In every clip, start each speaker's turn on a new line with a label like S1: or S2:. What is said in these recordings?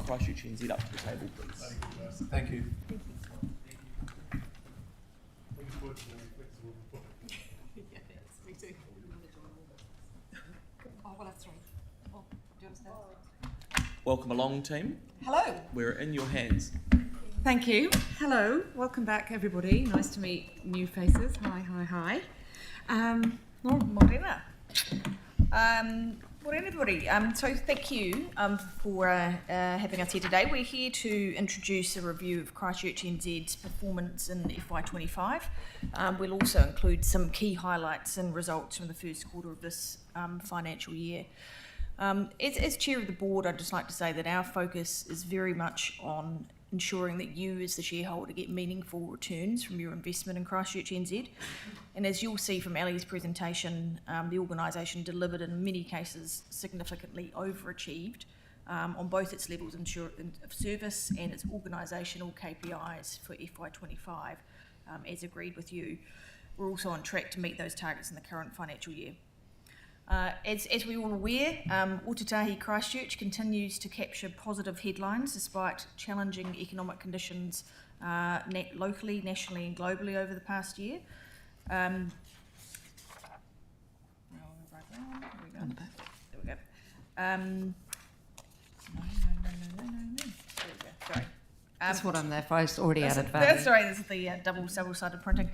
S1: ChristchurchNZ up to the table, please.
S2: Thank you.
S1: Welcome along, team.
S3: Hello.
S1: We're in your hands.
S3: Thank you. Hello. Welcome back, everybody. Nice to meet new faces. Hi. Morena. Morena, everybody. So thank you for having us here today. We're here to introduce a review of ChristchurchNZ's performance in FY25. We'll also include some key highlights and results from the first quarter of this financial year. As chair of the board, I'd just like to say that our focus is very much on ensuring that you as the shareholder get meaningful returns from your investment in ChristchurchNZ. And as you'll see from Ali's presentation, the organisation delivered in many cases significantly overachieved on both its levels of service and its organisational KPIs for FY25, as agreed with you. We're also on track to meet those targets in the current financial year. As we're all aware, Otatahi Christchurch continues to capture positive headlines despite challenging economic conditions locally, nationally and globally over the past year. There we go. Sorry.
S4: That's what I'm there for. It's already added value.
S3: Sorry, this is the double-sided printing.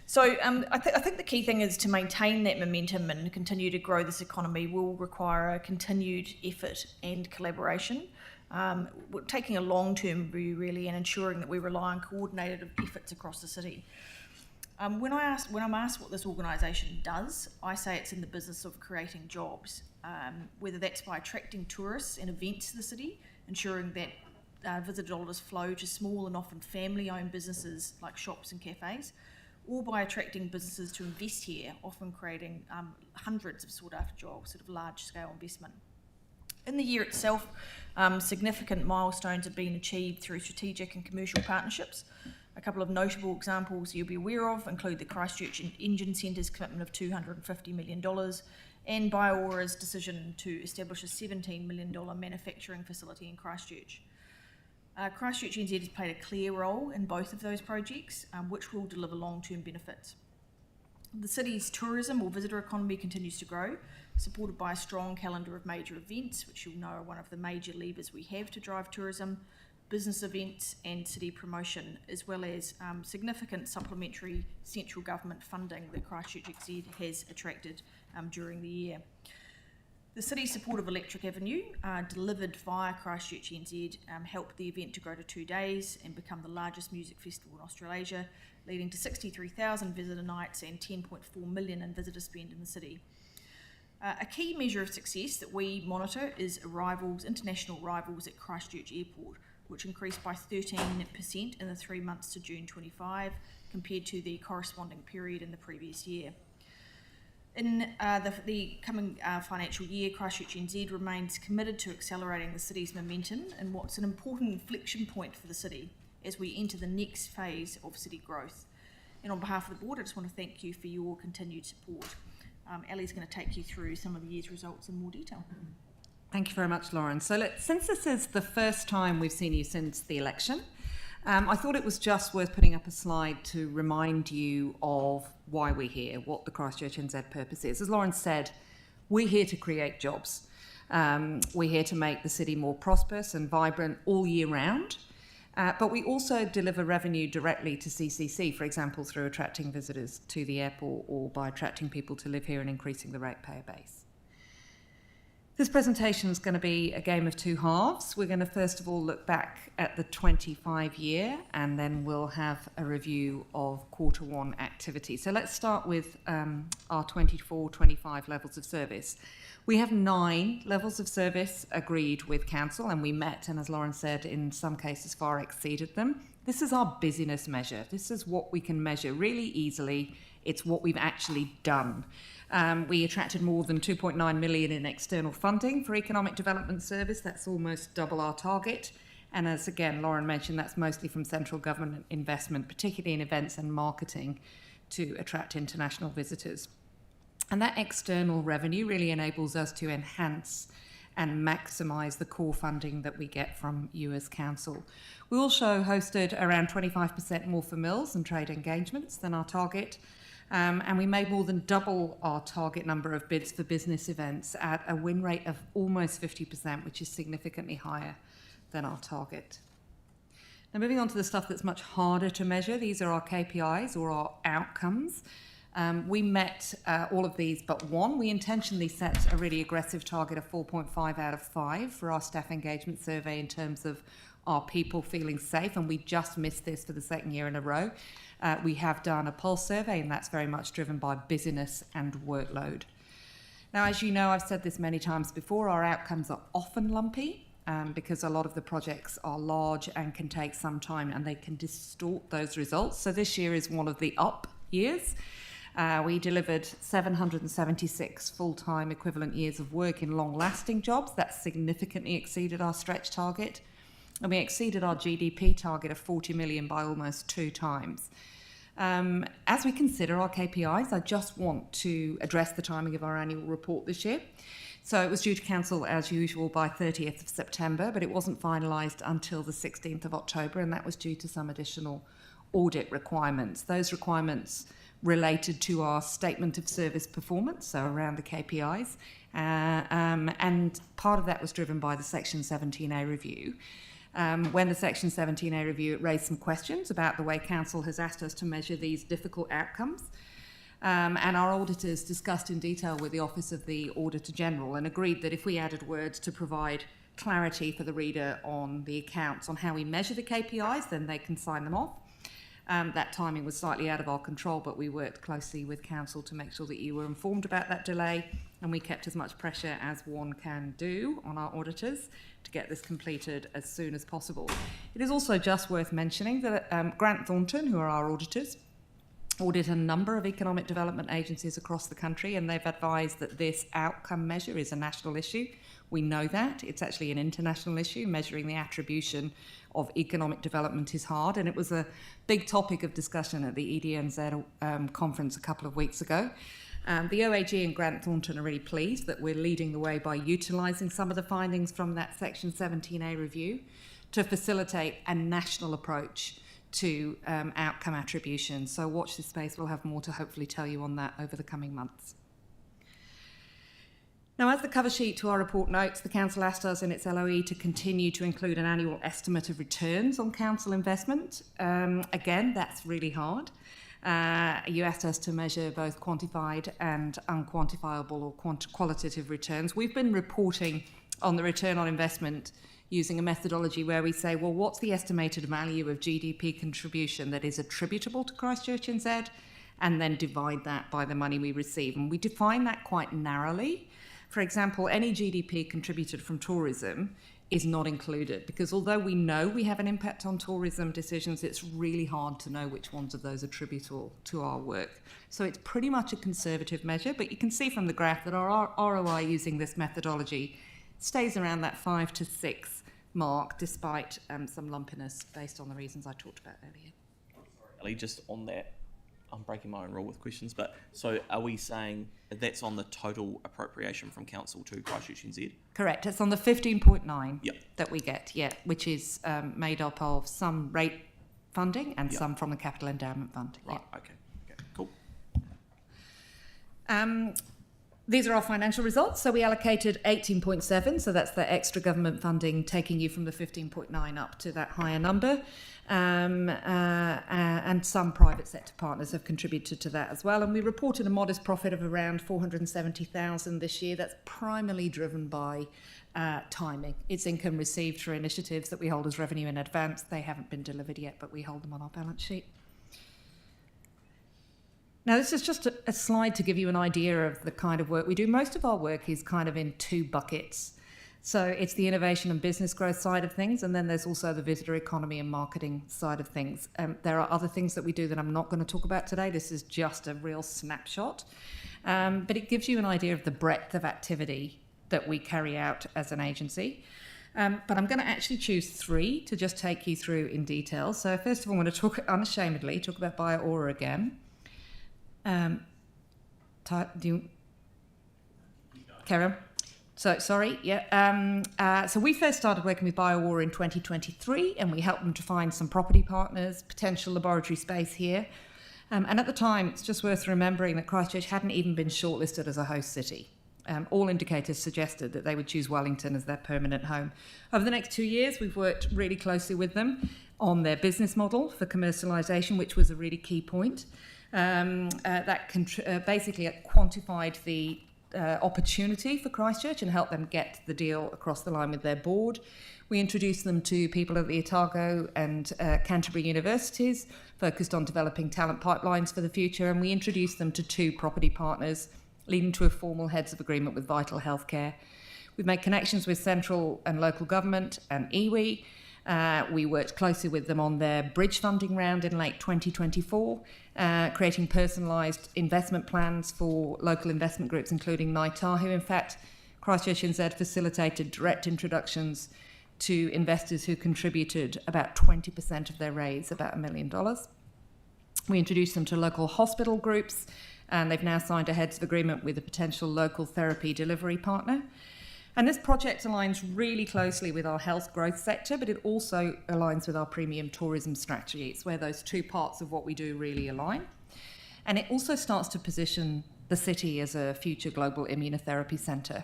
S3: So I think the key thing is to maintain that momentum and continue to grow this economy will require a continued effort and collaboration. We're taking a long-term view really and ensuring that we rely on coordinated efforts across the city. When I'm asked what this organisation does, I say it's in the business of creating jobs, whether that's by attracting tourists and events to the city, ensuring that visitor dollars flow to small and often family-owned businesses like shops and cafes, or by attracting businesses to invest here, often creating hundreds of sought-after jobs, sort of large-scale investment. In the year itself, significant milestones have been achieved through strategic and commercial partnerships. A couple of notable examples you'll be aware of include the Christchurch Engine Centre's commitment of $250 million and Biora's decision to establish a $17 million manufacturing facility in Christchurch. ChristchurchNZ has played a clear role in both of those projects, which will deliver long-term benefits. The city's tourism or visitor economy continues to grow, supported by a strong calendar of major events, which you'll know are one of the major levers we have to drive tourism, business events and city promotion, as well as significant supplementary central government funding that ChristchurchNZ has attracted during the year. The city's support of Electric Avenue, delivered via ChristchurchNZ, helped the event to grow to 2 days and become the largest music festival in Australasia, leading to 63,000 visitor nights and 10.4 million in visitor spend in the city. A key measure of success that we monitor is international arrivals at Christchurch Airport, which increased by 13% in the 3 months to June 25 compared to the corresponding period in the previous year. In the coming financial year, ChristchurchNZ remains committed to accelerating the city's momentum in what's an important inflection point for the city as we enter the next phase of city growth. And on behalf of the board, I just want to thank you for your continued support. Ali's going to take you through some of the year's results in more detail.
S4: Thank you very much, Lauren. So since this is the first time we've seen you since the election, I thought it was just worth putting up a slide to remind you of why we're here, what the ChristchurchNZ purpose is. As Lauren said, we're here to create jobs. We're here to make the city more prosperous and vibrant all year round. But we also deliver revenue directly to CCC, for example, through attracting visitors to the airport or by attracting people to live here and increasing the ratepayer base. This presentation is going to be a game of two halves. We're going to first of all look back at the 25 year and then we'll have a review of quarter one activity. So let's start with our 24-25 levels of service. We have 9 levels of service agreed with council and we met and, as Lauren said, in some cases far exceeded them. This is our busyness measure. This is what we can measure really easily. It's what we've actually done. We attracted more than 2.9 million in external funding for economic development service. That's almost double our target. And as again, Lauren mentioned, that's mostly from central government investment, particularly in events and marketing to attract international visitors. And that external revenue really enables us to enhance and maximise the core funding that we get from you as council. We also hosted around 25% more for mills and trade engagements than our target, and we made more than double our target number of bids for business events at a win rate of almost 50%, which is significantly higher than our target. Now, moving on to the stuff that's much harder to measure, these are our KPIs or our outcomes. We met all of these but one. We intentionally set a really aggressive target of 4.5 out of 5 for our staff engagement survey in terms of our people feeling safe, and we just missed this for the second year in a row. We have done a pulse survey, and that's very much driven by busyness and workload. Now, as you know, I've said this many times before, our outcomes are often lumpy because a lot of the projects are large and can take some time, and they can distort those results. So this year is one of the up years. We delivered 776 full-time equivalent years of work in long-lasting jobs. That significantly exceeded our stretch target. And we exceeded our GDP target of 40 million by almost 2 times. As we consider our KPIs, I just want to address the timing of our annual report this year. So it was due to council as usual by 30th of September, but it wasn't finalised until the 16th of October, and that was due to some additional audit requirements. Those requirements related to our statement of service performance, so around the KPIs, and part of that was driven by the Section 17A review. When the Section 17A review, it raised some questions about the way council has asked us to measure these difficult outcomes. And our auditors discussed in detail with the Office of the Auditor General and agreed that if we added words to provide clarity for the reader on the accounts on how we measure the KPIs, then they can sign them off. That timing was slightly out of our control, but we worked closely with council to make sure that you were informed about that delay, and we kept as much pressure as one can do on our auditors to get this completed as soon as possible. It is also just worth mentioning that Grant Thornton, who are our auditors, audit a number of economic development agencies across the country, and they've advised that this outcome measure is a national issue. We know that. It's actually an international issue. Measuring the attribution of economic development is hard, and it was a big topic of discussion at the EDNZ conference a couple of weeks ago. The OAG and Grant Thornton are really pleased that we're leading the way by utilising some of the findings from that Section 17A review to facilitate a national approach to outcome attribution. So watch this space. We'll have more to hopefully tell you on that over the coming months. Now, as the cover sheet to our report notes, the council asked us in its LOE to continue to include an annual estimate of returns on council investment. Again, that's really hard. You asked us to measure both quantified and unquantifiable or qualitative returns. We've been reporting on the return on investment using a methodology where we say, well, what's the estimated value of GDP contribution that is attributable to ChristchurchNZ, and then divide that by the money we receive. And we define that quite narrowly. For example, any GDP contributed from tourism is not included, because although we know we have an impact on tourism decisions, it's really hard to know which ones of those are attributable to our work. So it's pretty much a conservative measure, but you can see from the graph that our ROI using this methodology stays around that 5 to 6 mark, despite some lumpiness based on the reasons I talked about earlier.
S1: Ellie, just on that, I'm breaking my own rule with questions, but so are we saying that's on the total appropriation from council to ChristchurchNZ?
S4: Correct. It's on the 15.9
S1: Yep.
S4: that we get, which is made up of some rate funding and some from the Capital Endowment Fund.
S1: Right, okay, cool.
S4: These are our financial results. So we allocated 18.7, so that's the extra government funding taking you from the 15.9 up to that higher number. And some private sector partners have contributed to that as well. And we reported a modest profit of around 470,000 this year. That's primarily driven by timing. It's income received through initiatives that we hold as revenue in advance. They haven't been delivered yet, but we hold them on our balance sheet. Now, this is just a slide to give you an idea of the kind of work we do. Most of our work is kind of in 2 buckets. So it's the innovation and business growth side of things, and then there's also the visitor economy and marketing side of things. There are other things that we do that I'm not going to talk about today. This is just a real snapshot. But it gives you an idea of the breadth of activity that we carry out as an agency. But I'm going to actually choose 3 to just take you through in detail. So first of all, I'm going to talk unashamedly, talk about Bio-Aura again. Do you carry on? So we first started working with BioWar in 2023, and we helped them to find some property partners, potential laboratory space here. And at the time, it's just worth remembering that Christchurch hadn't even been shortlisted as a host city. All indicators suggested that they would choose Wellington as their permanent home. Over the next 2 years, we've worked really closely with them on their business model for commercialisation, which was a really key point. Basically quantified the opportunity for Christchurch and helped them get the deal across the line with their board. We introduced them to people at the Otago and Canterbury universities, focused on developing talent pipelines for the future, and we introduced them to 2 property partners, leading to a formal heads of agreement with Vital Healthcare. We've made connections with central and local government and iwi. We worked closely with them on their bridge funding round in late 2024, creating personalised investment plans for local investment groups, including Ngāi Tahu. In fact, ChristchurchNZ facilitated direct introductions to investors who contributed about 20% of their raise, about $1 million. We introduced them to local hospital groups, and they've now signed a heads of agreement with a potential local therapy delivery partner. And this project aligns really closely with our health growth sector, but it also aligns with our premium tourism strategy. It's where those 2 parts of what we do really align. And it also starts to position the city as a future global immunotherapy centre.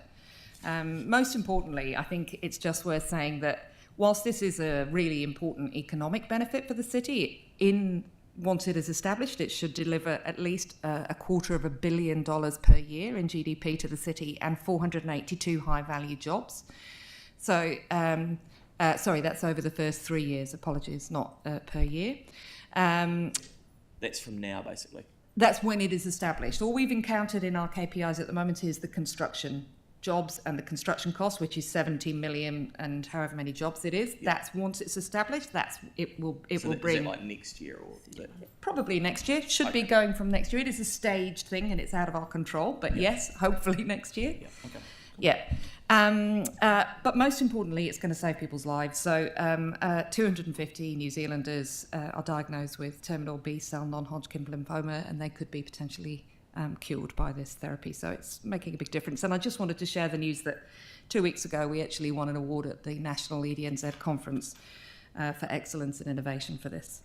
S4: Most importantly, I think it's just worth saying that whilst this is a really important economic benefit for the city, once it is established, it should deliver at least $250 million per year in GDP to the city and 482 high-value jobs. So, that's over the first 3 years. Apologies, not per year.
S1: That's from now, basically.
S4: That's when it is established. All we've encountered in our KPIs at the moment is the construction jobs and the construction cost, which is 70 million and however many jobs it is.
S1: Yeah.
S4: That's once it's established. It will bring.
S1: Is it like next year or is it?
S4: Probably next year. Should be going from next year. It is a staged thing and it's out of our control. But yes, hopefully next year.
S1: Yeah. Okay.
S4: Yeah. But most importantly, it's going to save people's lives. So 250 New Zealanders are diagnosed with terminal B-cell non-Hodgkin lymphoma, and they could be potentially cured by this therapy. So it's making a big difference. And I just wanted to share the news that 2 weeks ago we actually won an award at the National EDNZ Conference for excellence and innovation for this.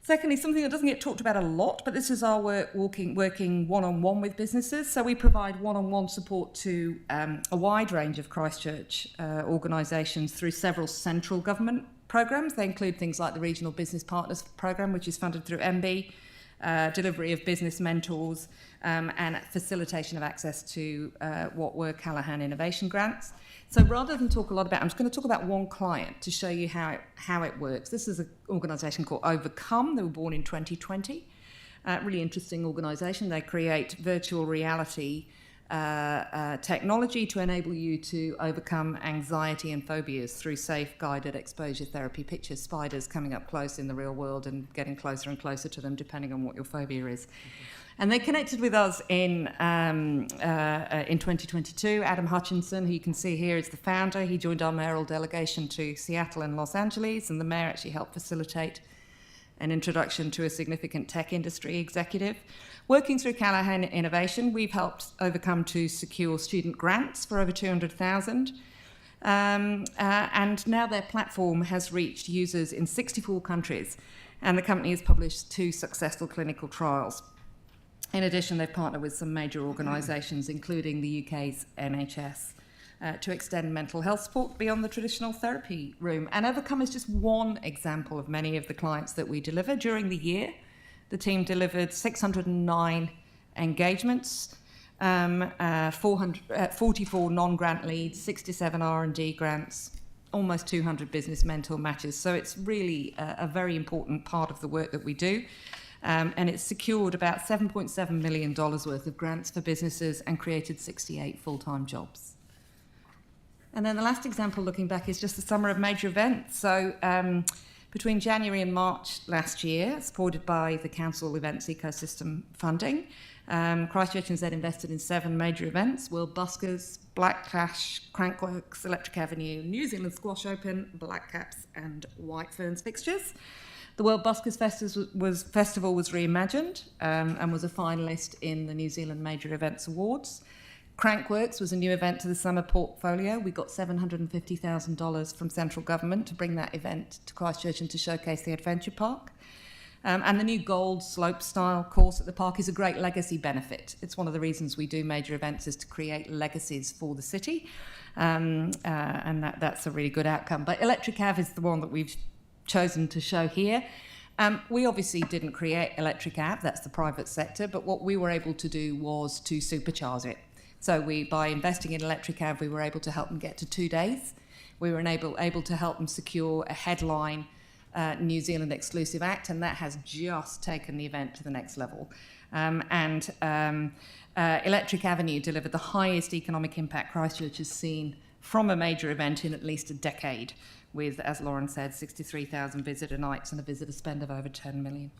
S4: Secondly, something that doesn't get talked about a lot, but this is our work working one-on-one with businesses. So we provide one-on-one support to a wide range of Christchurch organisations through several central government programmes. They include things like the Regional Business Partners Programme, which is funded through MB, delivery of business mentors, and facilitation of access to what were Callaghan Innovation Grants. So rather than talk a lot about, I'm just going to talk about one client to show you how it works. This is an organisation called Overcome. They were born in 2020. Really interesting organisation. They create virtual reality technology to enable you to overcome anxiety and phobias through safe guided exposure therapy. Picture spiders coming up close in the real world and getting closer and closer to them depending on what your phobia is. And they connected with us in 2022. Adam Hutchinson, who you can see here, is the founder. He joined our mayoral delegation to Seattle and Los Angeles, and the mayor actually helped facilitate an introduction to a significant tech industry executive. Working through Callaghan Innovation, we've helped Overcome to secure student grants for over 200,000. And now their platform has reached users in 64 countries, and the company has published 2 successful clinical trials. In addition, they've partnered with some major organisations, including the UK's NHS, to extend mental health support beyond the traditional therapy room. And Overcome is just one example of many of the clients that we deliver. During the year, the team delivered 609 engagements, 44 non-grant leads, 67 R&D grants, almost 200 business mentor matches. So it's really a very important part of the work that we do. And it's secured about $7.7 million worth of grants for businesses and created 68 full-time jobs. And then the last example, looking back, is just the summer of major events. So between January and March last year, supported by the council events ecosystem funding, ChristchurchNZ invested in 7 major events: World Buskers, Black Clash, Crankworks, Electric Avenue, New Zealand Squash Open, Black Caps and White Ferns fixtures. The World Buskers Festival was reimagined and was a finalist in the New Zealand Major Events Awards. Crankworks was a new event to the summer portfolio. We got $750,000 from central government to bring that event to Christchurch and to showcase the adventure park. And the new gold slope style course at the park is a great legacy benefit. It's one of the reasons we do major events, is to create legacies for the city. And that's a really good outcome. But Electric Ave is the one that we've chosen to show here. We obviously didn't create Electric Ave, that's the private sector, but what we were able to do was to supercharge it. So by investing in Electric Ave, we were able to help them get to 2 days. We were able to help them secure a headline New Zealand exclusive act, and that has just taken the event to the next level. Electric Avenue delivered the highest economic impact Christchurch has seen from a major event in at least a decade, with, as Lauren said, 63,000 visitor nights and a visitor spend of over 10 million.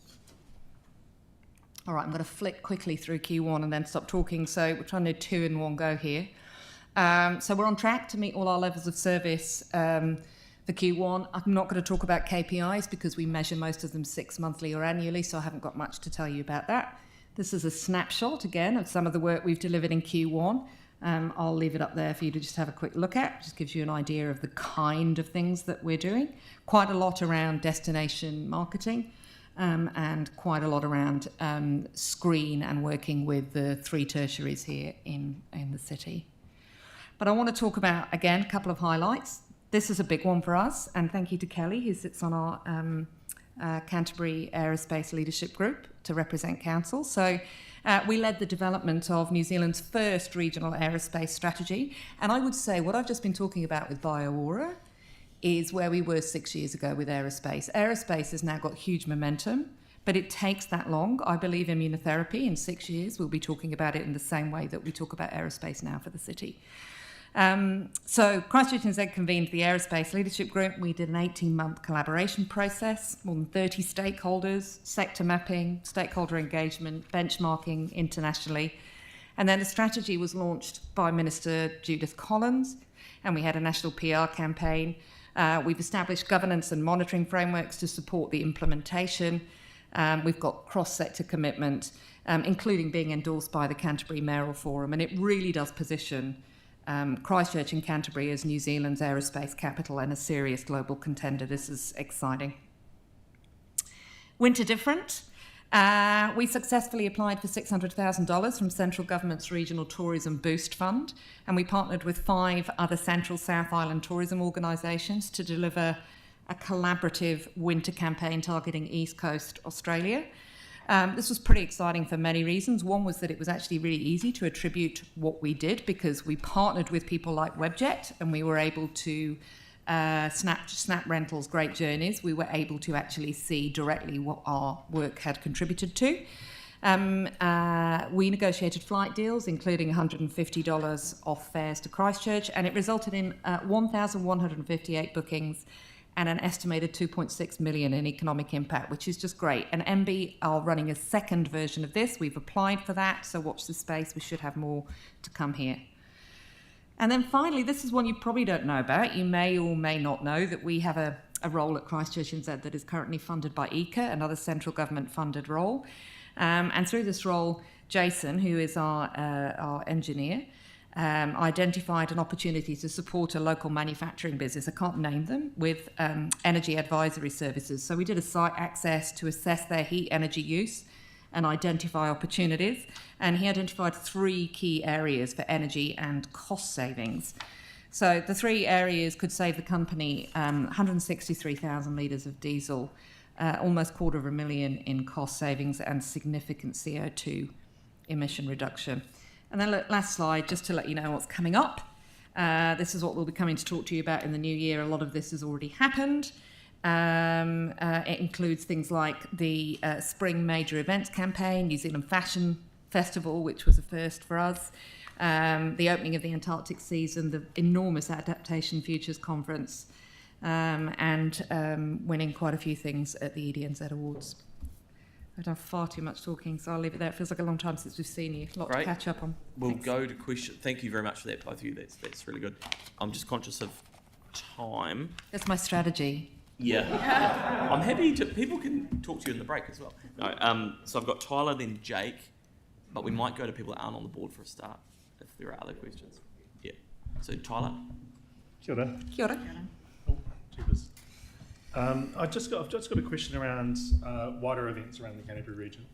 S4: All right, I'm going to flick quickly through Q1 and then stop talking. So we're trying to do 2 in 1 go here. So we're on track to meet all our levels of service for Q1. I'm not going to talk about KPIs because we measure most of them 6 monthly or annually, so I haven't got much to tell you about that. This is a snapshot, again, of some of the work we've delivered in Q1. I'll leave it up there for you to just have a quick look at. Just gives you an idea of the kind of things that we're doing. Quite a lot around destination marketing, and quite a lot around screen and working with the 3 tertiaries here in the city. But I want to talk about, again, a couple of highlights. This is a big one for us, and thank you to Kelly, who sits on our Canterbury Aerospace Leadership Group to represent council. So we led the development of New Zealand's first regional aerospace strategy, and I would say what I've just been talking about with BioAura is where we were 6 years ago with aerospace. Aerospace has now got huge momentum, but it takes that long. I believe immunotherapy in 6 years, we'll be talking about it in the same way that we talk about aerospace now for the city. So ChristchurchNZ convened the Aerospace Leadership Group. We did an 18-month collaboration process, more than 30 stakeholders, sector mapping, stakeholder engagement, benchmarking internationally. And then the strategy was launched by Minister Judith Collins, and we had a national PR campaign. We've established governance and monitoring frameworks to support the implementation. We've got cross-sector commitment, including being endorsed by the Canterbury Mayoral Forum, and it really does position Christchurch and Canterbury as New Zealand's aerospace capital and a serious global contender. This is exciting. Winter different. We successfully applied for $600,000 from Central Government's Regional Tourism Boost Fund, and we partnered with 5 other Central South Island tourism organisations to deliver a collaborative winter campaign targeting East Coast Australia. This was pretty exciting for many reasons. One was that it was actually really easy to attribute what we did because we partnered with people like Webjet, and we were able to Snap Rentals, Great Journeys. We were able to actually see directly what our work had contributed to. We negotiated flight deals, including $150 off fares to Christchurch, and it resulted in 1,158 bookings and an estimated 2.6 million in economic impact, which is just great. And MB are running a second version of this. We've applied for that, so watch the space. We should have more to come here. And then finally, this is one you probably don't know about. You may or may not know that we have a role at ChristchurchNZ that is currently funded by ECA, another central government funded role. And through this role, Jason, who is our engineer, identified an opportunity to support a local manufacturing business, I can't name them, with energy advisory services. So we did a site access to assess their heat energy use and identify opportunities. And he identified 3 key areas for energy and cost savings. So the 3 areas could save the company 163,000 litres of diesel, almost $250,000 in cost savings, and significant CO2 emission reduction. And then last slide, just to let you know what's coming up. This is what we'll be coming to talk to you about in the new year. A lot of this has already happened. It includes things like the Spring Major Events campaign, New Zealand Fashion Festival, which was a first for us, the opening of the Antarctic season, the enormous Adaptation Futures Conference, and winning quite a few things at the EDNZ Awards. I've done far too much talking, so I'll leave it there. It feels like a long time since we've seen you. A lot to catch up on.
S1: We'll go to question. Thank you very much for that, both of you. That's really good. I'm just conscious of time.
S4: That's my strategy.
S1: Yeah. I'm happy to... People can talk to you in the break as well. No, so I've got Tyler, then Jake, but we might go to people that aren't on the board for a start. if there are other questions. Yeah. So Tyler.
S2: Kia ora.
S4: Kia ora.
S2: Oh, jeepers. I've just got a question around wider events around the Canterbury region.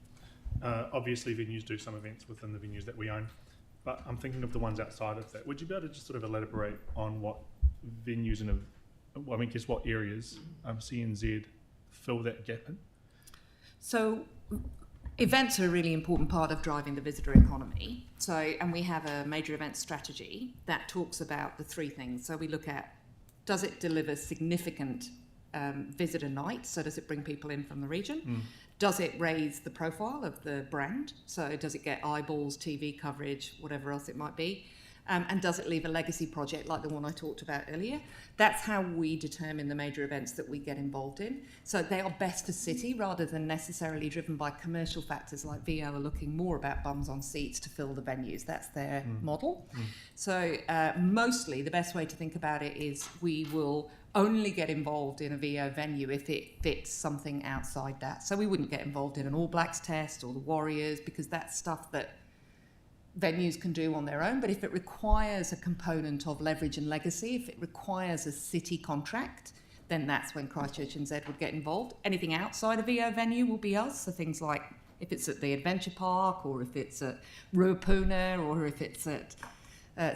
S2: Obviously, venues do some events within the venues that we own, but I'm thinking of the ones outside of that. Would you be able to just sort of elaborate on what venues and what areas CNZ fill that gap in?
S4: So events are a really important part of driving the visitor economy. So, and we have a major event strategy that talks about the three things. So we look at, does it deliver significant visitor nights? So does it bring people in from the region? Does it raise the profile of the brand? So does it get eyeballs, TV coverage, whatever else it might be? And does it leave a legacy project like the one I talked about earlier? That's how we determine the major events that we get involved in. So they are best for city rather than necessarily driven by commercial factors like VO are looking more about bums on seats to fill the venues. That's their model. So mostly the best way to think about it is we will only get involved in a VO venue if it fits something outside that. So we wouldn't get involved in an All Blacks test or the Warriors because that's stuff that venues can do on their own, but if it requires a component of leverage and legacy, if it requires a city contract, then that's when ChristchurchNZ would get involved. Anything outside a VO venue will be us, so things like if it's at the Adventure Park, or if it's at Ruapuna, or if it's at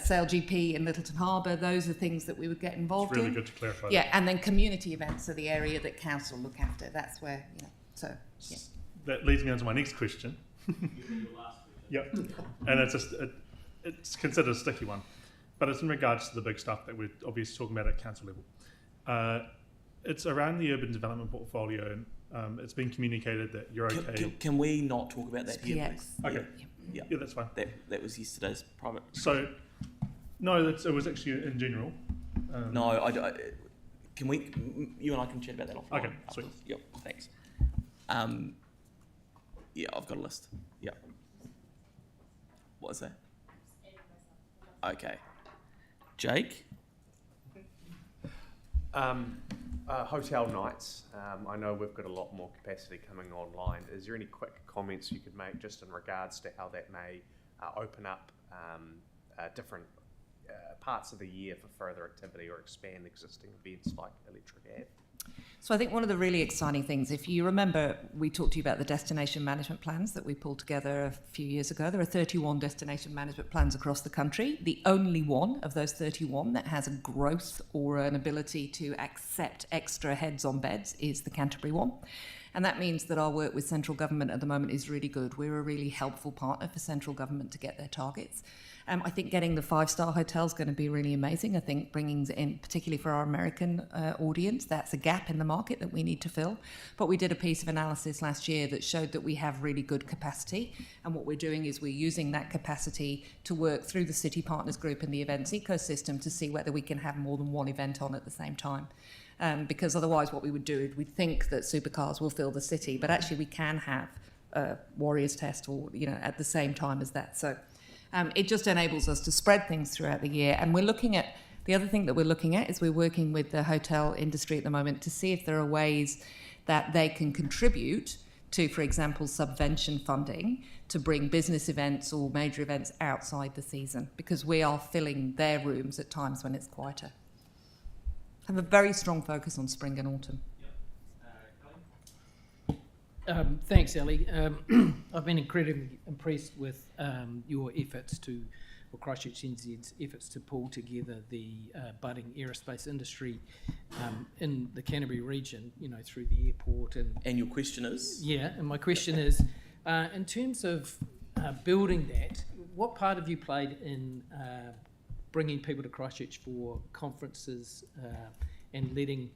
S4: Sail GP in Littleton Harbour, those are things that we would get involved in.
S2: It's really good to clarify.
S4: Yeah, and then community events are the area that council look after. That's where, so, yeah.
S2: That leads me on to my next question. Yep, and it's considered a sticky one, but it's in regards to the big stuff that we're obviously talking about at council level. It's around the urban development portfolio, and it's been communicated that you're okay.
S1: Can we not talk about that here,
S4: PX.
S1: please?
S2: Okay,
S1: Yeah,
S2: yeah, that's fine.
S1: that was yesterday's private.
S2: So, no, it was actually in general.
S1: No, can we? You and I can chat about that offline.
S2: Okay, sweet.
S1: Yep, thanks. Yeah, I've got a list. Yep. What is that? Okay. Jake?
S5: Hotel nights. I know we've got a lot more capacity coming online. Is there any quick comments you could make just in regards to how that may open up different parts of the year for further activity or expand existing events like Electric Ave?
S4: So I think one of the really exciting things, if you remember, we talked to you about the destination management plans that we pulled together a few years ago. There are 31 destination management plans across the country. The only one of those 31 that has a growth or an ability to accept extra heads on beds is the Canterbury one. And that means that our work with central government at the moment is really good. We're a really helpful partner for central government to get their targets. I think getting the 5-star hotel is going to be really amazing. I think bringing in, particularly for our American audience, that's a gap in the market that we need to fill. But we did a piece of analysis last year that showed that we have really good capacity. And what we're doing is we're using that capacity to work through the City Partners Group and the events ecosystem to see whether we can have more than one event on at the same time. Because otherwise what we would do is we'd think that supercars will fill the city, but actually we can have a Warriors test or, at the same time as that. So it just enables us to spread things throughout the year. And we're looking at, the other thing that we're looking at is we're working with the hotel industry at the moment to see if there are ways that they can contribute to, for example, subvention funding to bring business events or major events outside the season, because we are filling their rooms at times when it's quieter. Have a very strong focus on spring and autumn.
S6: Thanks, Ellie. I've been incredibly impressed with your efforts or ChristchurchNZ's efforts to pull together the budding aerospace industry in the Canterbury region, through the airport.
S1: And your question is?
S6: Yeah, and my question is, in terms of building that, what part have you played in bringing people to Christchurch for conferences and letting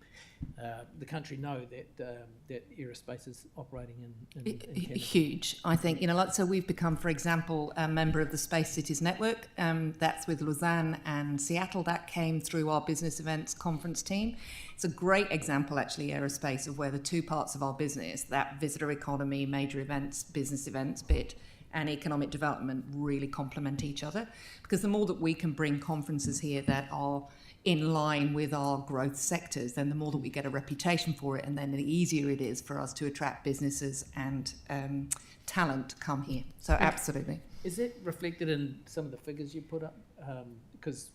S6: the country know that aerospace is operating in Canada?
S4: Huge, I think. So we've become, for example, a member of the Space Cities Network. That's with Lausanne and Seattle. That came through our business events conference team. It's a great example, actually, aerospace, of where the two parts of our business, that visitor economy, major events, business events bit, and economic development really complement each other. Because the more that we can bring conferences here that are in line with our growth sectors, then the more that we get a reputation for it, and then the easier it is for us to attract businesses and talent to come here. So absolutely.
S6: Is it reflected in some of the figures you put up? Because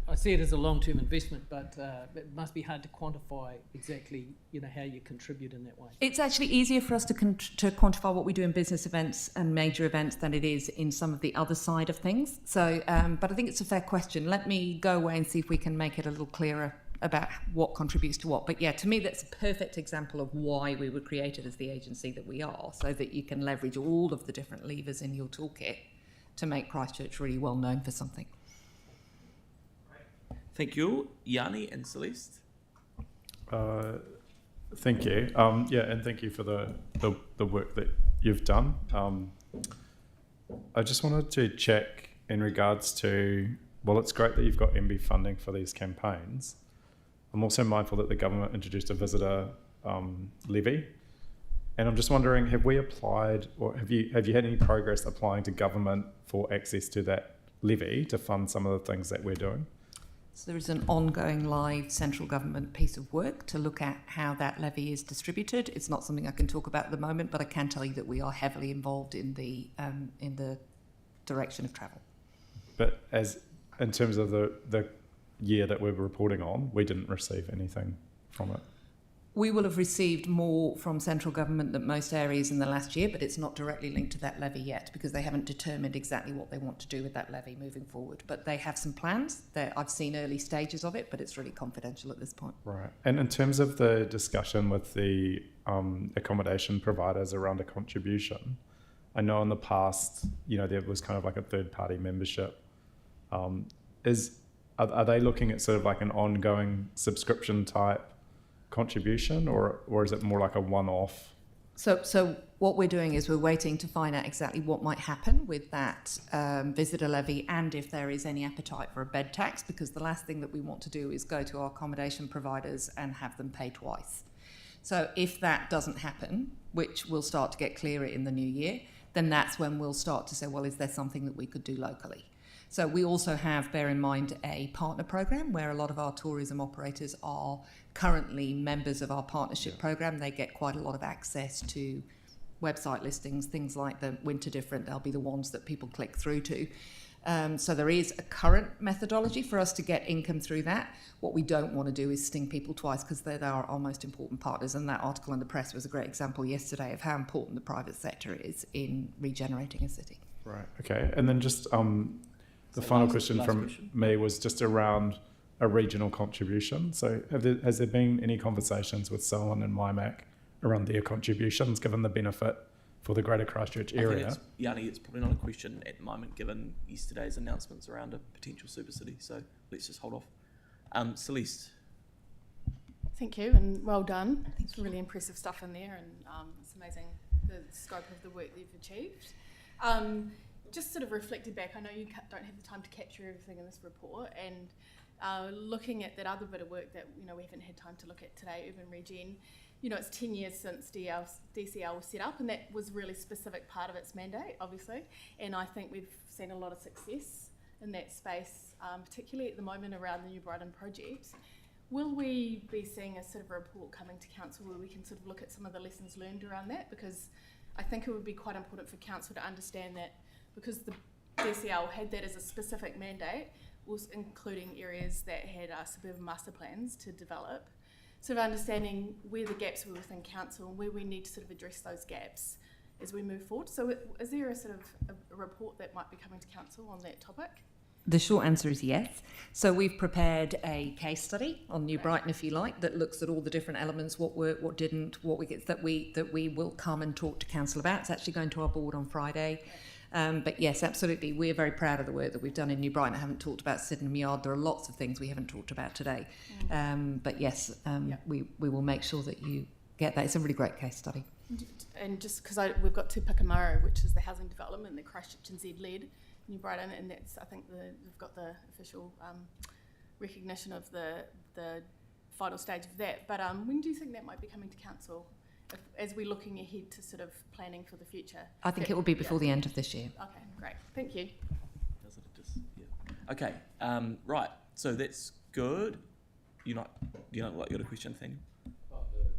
S6: I see it as a long-term investment, but it must be hard to quantify exactly, how you contribute in that way.
S4: It's actually easier for us to quantify what we do in business events and major events than it is in some of the other side of things. So, but I think it's a fair question. Let me go away and see if we can make it a little clearer about what contributes to what. But yeah, to me, that's a perfect example of why we were created as the agency that we are, so that you can leverage all of the different levers in your toolkit to make Christchurch really well known for something.
S1: Thank you, Yanni and Celeste.
S2: Thank you. And thank you for the work that you've done. I just wanted to check in regards to, well, it's great that you've got MB funding for these campaigns. I'm also mindful that the government introduced a visitor levy. And I'm just wondering, have we applied, or have you had any progress applying to government for access to that levy to fund some of the things that we're doing?
S4: So there is an ongoing live central government piece of work to look at how that levy is distributed. It's not something I can talk about at the moment, but I can tell you that we are heavily involved in the direction of travel.
S2: But as in terms of the year that we're reporting on, we didn't receive anything from it.
S4: We will have received more from central government than most areas in the last year, but it's not directly linked to that levy yet because they haven't determined exactly what they want to do with that levy moving forward. But they have some plans. I've seen early stages of it, but it's really confidential at this point.
S2: Right. And in terms of the discussion with the accommodation providers around a contribution, I know in the past, there was kind of like a third-party membership. Are they looking at sort of like an ongoing subscription type contribution, or is it more like a one-off?
S4: So what we're doing is we're waiting to find out exactly what might happen with that visitor levy and if there is any appetite for a bed tax, because the last thing that we want to do is go to our accommodation providers and have them pay twice. So if that doesn't happen, which will start to get clearer in the new year, then that's when we'll start to say, well, is there something that we could do locally? So we also have, bear in mind, a partner program where a lot of our tourism operators are currently members of our partnership program. They get quite a lot of access to website listings, things like the Winter Different. They'll be the ones that people click through to. So there is a current methodology for us to get income through that. What we don't want to do is sting people twice, because they are our most important partners. And that article in the press was a great example yesterday of how important the private sector is in regenerating a city.
S2: Right. Okay. And then just the final question from me was just around a regional contribution. So has there been any conversations with Solon and MyMac around their contributions, given the benefit for the greater Christchurch area?
S1: Yanni, it's probably not a question at the moment, given yesterday's announcements around a potential super city. So let's just hold off. Celeste.
S7: Thank you, and well done. It's really impressive stuff in there, and it's amazing the scope of the work that you've achieved. Just sort of reflected back, I know you don't have the time to capture everything in this report, and looking at that other bit of work that we haven't had time to look at today, Urban Regen. It's 10 years since DCL was set up, and that was a really specific part of its mandate, obviously. And I think we've seen a lot of success in that space, particularly at the moment around the New Brighton project. Will we be seeing a sort of a report coming to council where we can sort of look at some of the lessons learned around that? Because I think it would be quite important for council to understand that, because the DCL had that as a specific mandate, was including areas that had suburban master plans to develop, sort of understanding where the gaps were within council and where we need to sort of address those gaps as we move forward. So is there a sort of a report that might be coming to council on that topic?
S4: The short answer is yes. So we've prepared a case study on New Brighton, if you like, that looks at all the different elements, what worked, what didn't, what we get, that we will come and talk to council about. It's actually going to our board on Friday. But yes, absolutely, we're very proud of the work that we've done in New Brighton. I haven't talked about Sydenham Yard. There are lots of things we haven't talked about today. But yes, we will make sure that you get that. It's a really great case study.
S7: And just because we've got Te Pukamaro, which is the housing development that ChristchurchNZ led, New Brighton, and that's, I think, we've got the official recognition of the final stage of that. But when do you think that might be coming to council, as we're looking ahead to sort of planning for the future?
S4: I think it will be before the end of this year.
S7: Okay, great. Thank you.
S1: Okay, right. So that's good. Do you not like your question, Nathaniel?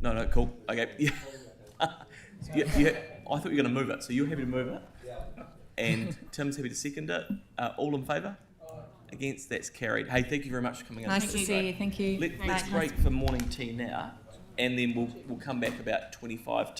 S1: No, cool. Okay. Yeah. I thought you were going to move it. So you're happy to move it? Yeah. and Tim's happy to second it. All in favour? Against? That's carried. Hey, thank you very much for coming in.
S4: Nice to see you. Thank you.
S1: Let's break for morning tea now, and then we'll come back about 25